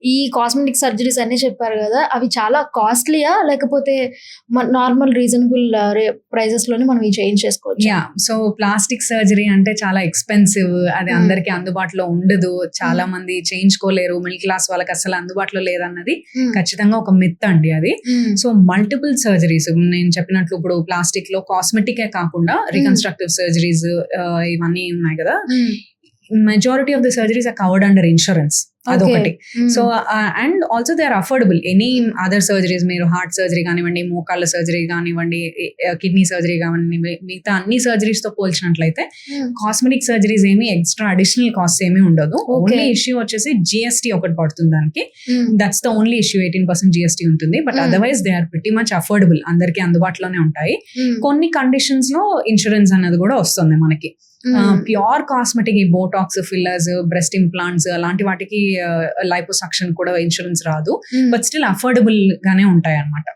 ఈ cosmetic surgeries అన్నీ చెప్పారు గదా! అవి చాలా కాస్ట్‌లీయా? లేకపోతే నార్మల్ రీజనబుల్ ప్రైజెస్‌లోనే మనం ఇవి చేయించేసుకోవచ్చా? యాహ్! సో, ప్లాస్టిక్ సర్జరీ అంటే చాలా ఎక్స్‌పెన్సివ్. అది అందరికి అందుబాటులో ఉండదు. చాలా మంది చేయించుకోలేరు. మిడిల్ క్లాస్ వాళ్ళకి అసలు అందుబాటులో లేదన్నది ఖచ్చితంగా ఒక మిత్ అండి అది. సో, మల్టిపుల్ సర్జరీస్ నేను చెప్పినట్లు ఇప్పుడు ప్లాస్టిక్‌లో కాస్మెటికే కాకుండా రికన్‌స్ట్రక్టివ్ సర్జరీస్ ఇవన్నీ ఉన్నాయి గదా! Majority of the surgeries are covered under insurance. అదొకటి. So and also they are affordable. Any other surgeries మీరు హార్ట్ సర్జరీ కానివ్వండి, మోకాళ్ళ సర్జరీ కానివ్వండి, కిడ్నీ సర్జరీ కానివ్వండి, మిగతా అన్ని సర్జరీస్ తో పోల్చినట్లయితే కాస్మెటిక్ సర్జరీస్ ఏమి ఎక్స్ట్రా అడిషనల్ కాస్ట్ ఏమీ ఉండదు. ఓన్లీ ఇష్యూ వచ్చేసి జిఎస్టీ ఒకటి పడుతుంది దానికి. That's the only issue. 18% GST ఉంటుంది. But otherwise they are pretty much affordable. అందరికి అందుబాటులోనే ఉంటాయి. కొన్ని కండిషన్స్ లో ఇన్సూరెన్స్ అనేది కూడా వస్తుంది మనకి. ప్యూర్ కాస్మెటిక్, ఈ బోటాక్స్, ఫిల్లర్స్, బ్రెస్ట్ ఇంప్లాంట్స్ అలాంటి వాటికి లైపోసక్షన్ కూడా ఇన్సూరెన్స్ రాదు. బట్ స్టిల్ అఫోర్డబుల్ గానే ఉంటాయి అన్నమాట.